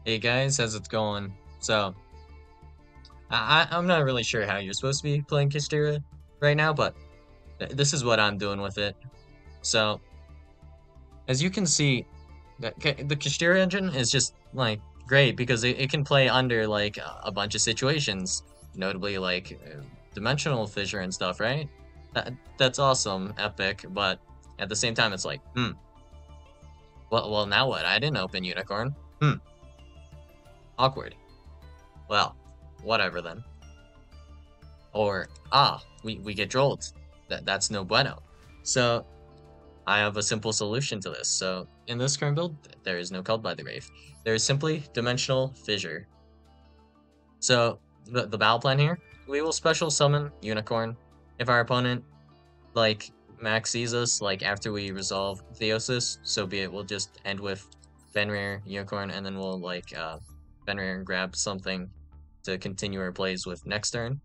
Hey guys, how's it going? So, I'm not really sure how you're supposed to be playing Kistira right now, but this is what I'm doing with it. So, as you can see, the Kistira engine is just like great because it can play under like a bunch of situations, notably like dimensional fissure and stuff, right? That's awesome, epic, but at the same time, it's like, well, now what? I didn't open unicorn. Hmm, awkward. Well, whatever then. Or, we get drolled. That's no bueno. So, I have a simple solution to this. So, in this current build, there is no Called by the Grave. There is simply Dimensional Fissure. So, the battle plan here, we will special summon Unicorn. If our opponent, like, maxes us, like, after we resolve Theosis, so be it, we'll just end with Fenrir, Unicorn, and then we'll, like, Fenrir and grab something to continue our plays with next turn,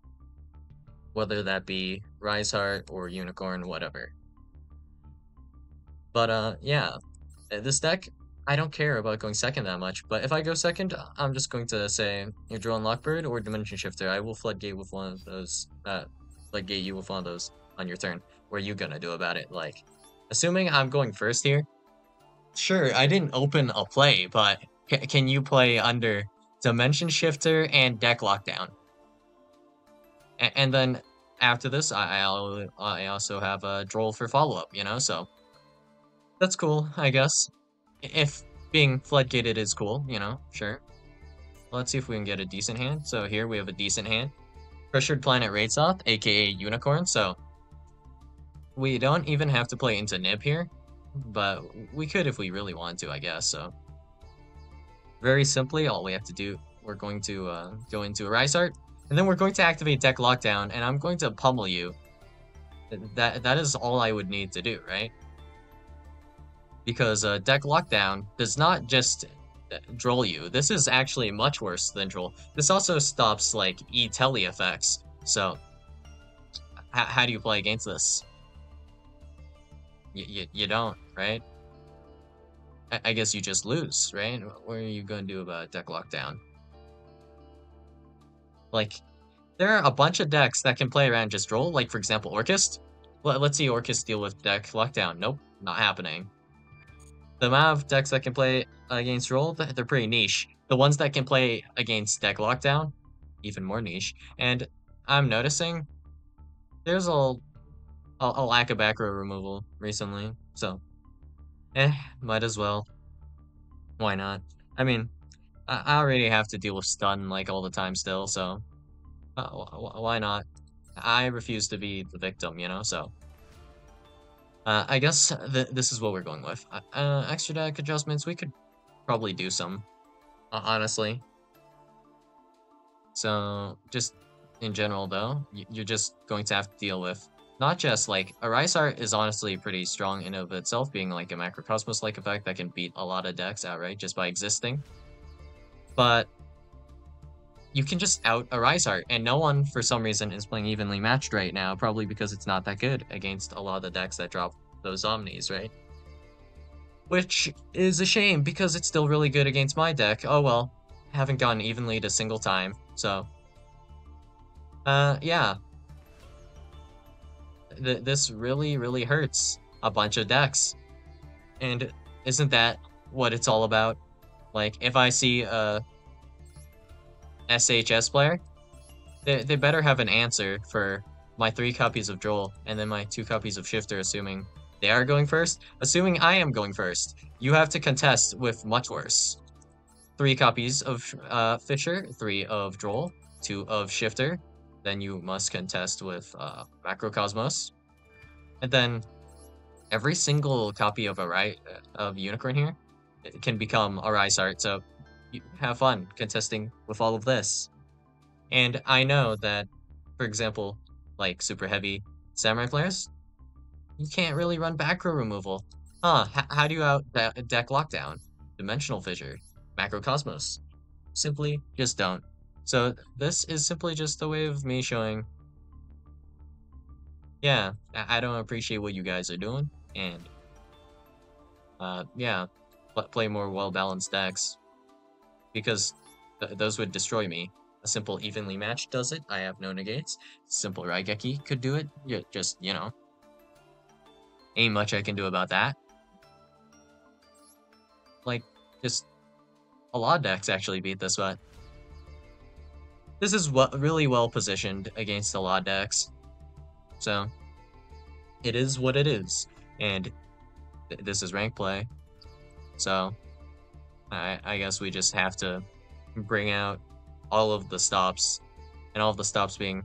whether that be Rise Heart or Unicorn, whatever. But yeah, this deck, I don't care about going second that much. But if I go second, I'm just going to say your Droll and Lockbird or Dimension Shifter. I will floodgate with one of those. Floodgate you with one of those on your turn. What are you gonna do about it? Like, assuming I'm going first here. Sure, I didn't open a play, but can you play under Dimension Shifter and Deck Lockdown? And then after this, I also have a Droll for follow up. You know, so that's cool, I guess. If being floodgated is cool, you know, sure. Let's see if we can get a decent hand. So here we have a decent hand. Pressured Planet Raidsoth, aka Unicorn. So we don't even have to play into Nib here, but we could if we really want to, I guess. So very simply, all we have to do, we're going to go into a Rise Art, and then we're going to activate Deck Lockdown, and I'm going to pummel you. That is all I would need to do, right? Because Deck Lockdown does not just droll you. This is actually much worse than droll. This also stops like E-Telly effects. So how do you play against this? You don't, right? I guess you just lose, right? What are you going to do about Deck Lockdown? Like, there are a bunch of decks that can play around just droll. Like, for example, Orchist. Let's see Orchist deal with Deck Lockdown. Nope, not happening. The amount of decks that can play against Roll, they're pretty niche. The ones that can play against Deck Lockdown, even more niche. And I'm noticing there's a lack of back row removal recently. So, might as well. Why not? I mean, I already have to deal with stun like all the time still, so why not? I refuse to be the victim, you know, so. I guess this is what we're going with. Extra deck adjustments, we could probably do some, honestly. So just in general though, you're just going to have to deal with not just like a Rise Art is honestly pretty strong in of itself, being like a Macrocosmos like effect that can beat a lot of decks outright just by existing. But you can just out a Rise Art, and no one for some reason is playing evenly matched right now, probably because it's not that good against a lot of the decks that drop those Omnis, right? Which is a shame because it's still really good against my deck. Oh well, haven't gotten evenly a single time, so yeah. This really hurts a bunch of decks. And isn't that what it's all about? Like, if I see a SHS player, they better have an answer for my 3 copies of Droll and then my 2 copies of Shifter, assuming they are going first. Assuming I am going first, you have to contest with much worse. 3 copies of Fissure, 3 of Droll, 2 of Shifter. Then you must contest with Macrocosmos. And then every single copy of of Unicorn here can become a Rise Art, so you have fun contesting with all of this. And I know that, for example, like super heavy Samurai players, you can't really run back row removal. How do you out deck Lockdown? Dimensional Fissure, Macrocosmos. Simply just don't. So this is simply just a way of me showing, yeah, I don't appreciate what you guys are doing, and yeah, play more well-balanced decks. because those would destroy me. A simple evenly matched does it. I have no negates. Simple Raigeki could do it. Just, ain't much I can do about that. Like, just a lot of decks actually beat this, but this is what really well positioned against a lot of decks. So it is what it is, and this is rank play. So I guess we just have to bring out all of the stops, and all of the stops being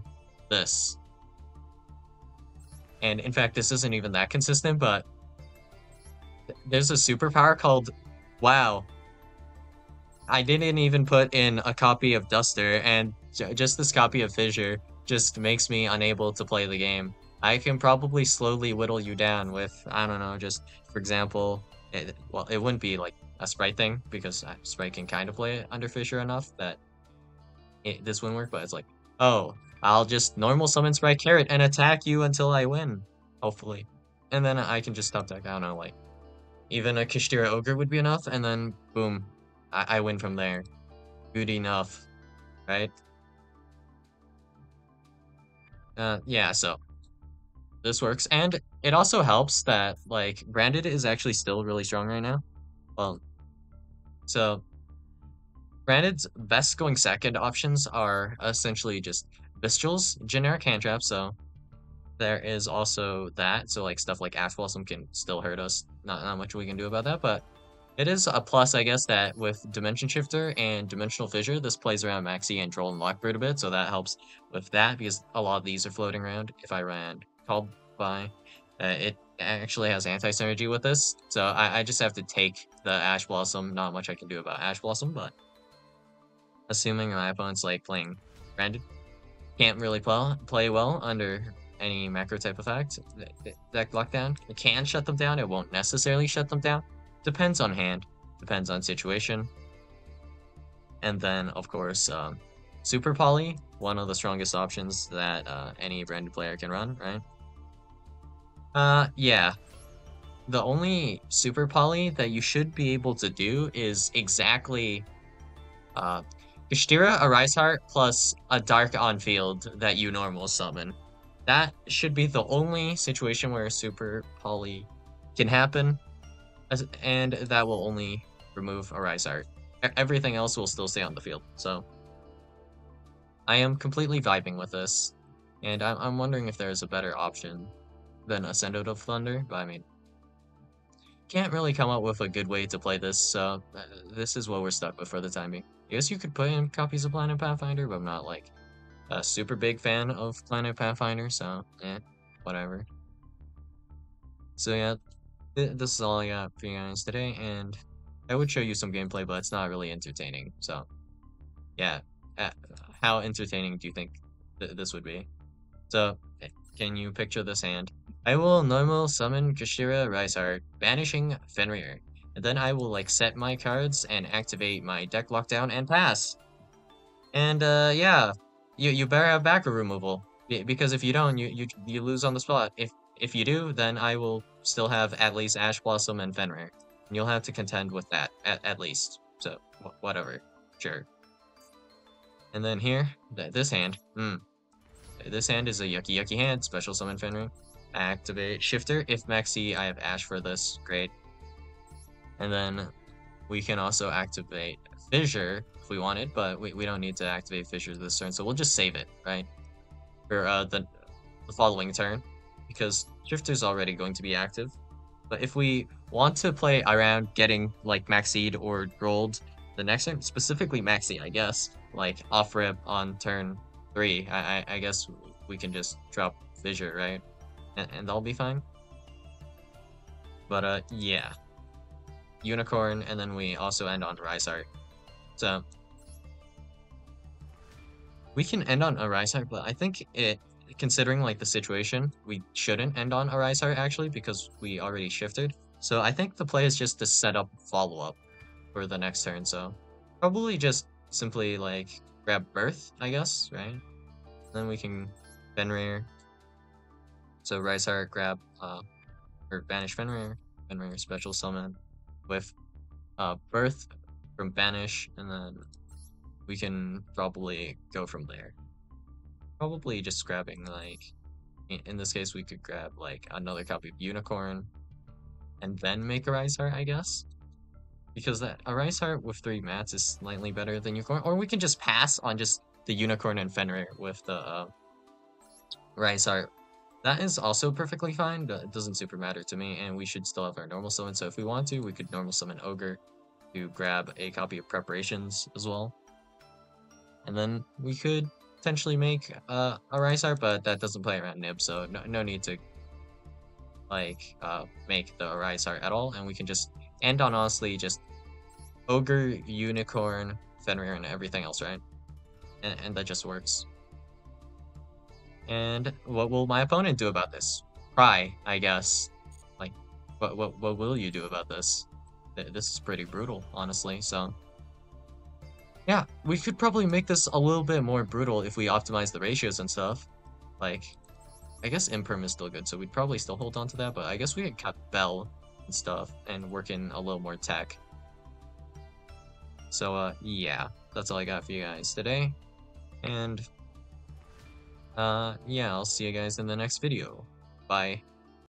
this. And in fact, this isn't even that consistent, but there's a superpower called, wow, I didn't even put in a copy of Duster, and just this copy of Fissure just makes me unable to play the game. I can probably slowly whittle you down with, I don't know, just, for example, well, it wouldn't be like a Sprite thing, because Sprite can kind of play it under Fissure enough that this wouldn't work, but it's like, oh, I'll just normal summon Sprite Carrot and attack you until I win, hopefully. And then I can just stop deck, I don't know, like, even a Kashtira Ogre would be enough, and then, boom, I win from there. Good enough, right? Yeah, so this works. And it also helps that, like, Branded is actually still really strong right now. Well, so Branded's best going second options are essentially just Bestials, generic hand trap, so there is also that. So, like, stuff like Ash Blossom can still hurt us. Not much we can do about that, but it is a plus, I guess, that with Dimension Shifter and Dimensional Fissure, this plays around maxi and Droll and Lockbird a bit, so that helps with that, because a lot of these are floating around. If I ran Called by, it actually has anti-synergy with this, so I just have to take the Ash Blossom. Not much I can do about Ash Blossom, but assuming my opponent's, like, playing Branded, can't really play well under any macro type effect. Deck lockdown, it can shut them down, it won't necessarily shut them down. Depends on hand, depends on situation. And then, of course, Super Poly, one of the strongest options that any branded player can run, right? Yeah. The only Super Poly that you should be able to do is exactly Kashtira, a Rise Heart, plus a Dark on field that you normal summon. That should be the only situation where a Super Poly can happen, and that will only remove a Rise Art. Everything else will still stay on the field, so I am completely vibing with this, and I'm wondering if there's a better option than Ascendant of Thunder, but I mean, can't really come up with a good way to play this, so this is what we're stuck with for the time being. I guess you could put in copies of Planet Pathfinder, but I'm not, like, a super big fan of Planet Pathfinder, so, whatever. So yeah, this is all I got for you guys today, and I would show you some gameplay, but it's not really entertaining, so yeah. How entertaining do you think this would be? So, can you picture this hand? I will normal summon Kashira Rise Heart, banishing Fenrir, and then I will, like, set my cards and activate my deck lockdown and pass. And yeah, you better have backer removal, because if you don't, you lose on the spot. If you do, then I will still have at least Ash Blossom and Fenrir, and you'll have to contend with that at least. So whatever, sure. And then here, this hand, this hand is a yucky hand. Special summon Fenrir, activate Shifter. If maxi, I have Ash for this, great. And then we can also activate Fissure if we wanted, but we don't need to activate Fissure this turn, so we'll just save it, right? For the following turn, because Shifter's already going to be active. But if we want to play around getting, like, Maxied or Drolled the next turn, specifically Maxi, I guess, like off rip on turn 3, I guess we can just drop Fissure, right? And that'll be fine. But yeah. Unicorn, and then we also end on Rise Art. So we can end on a Rise Art, but I think considering, like, the situation, we shouldn't end on a Rise Art actually, because we already shifted. So I think the play is just to set up follow-up for the next turn, so probably just simply, like, grab Birth, I guess, right? Then we can Fenrir. So Rise Heart, grab or banish Fenrir, Fenrir special summon with Birth, from banish, and then we can probably go from there. Probably just grabbing like, in this case, we could grab like another copy of Unicorn, and then make a Rise Heart, I guess. Because a Rise Heart with 3 mats is slightly better than Unicorn, or we can just pass on just the Unicorn and Fenrir with the Rise Heart. That is also perfectly fine, but it doesn't super matter to me, and we should still have our normal summon, so if we want to, we could normal summon Ogre to grab a copy of Preparations as well. And then we could potentially make a Rise Heart, but that doesn't play around Nib, so no need to like make the Rise Heart at all, and we can just end on honestly just Ogre, Unicorn, Fenrir, and everything else, right? And that just works. And what will my opponent do about this? Cry, I guess. Like, what will you do about this? This is pretty brutal, honestly, so... Yeah, we could probably make this a little bit more brutal if we optimize the ratios and stuff. Like, I guess Imperm is still good, so we'd probably still hold on to that, but I guess we could cut Bell and stuff and work in a little more tech. So, yeah, that's all I got for you guys today. And, yeah, I'll see you guys in the next video. Bye.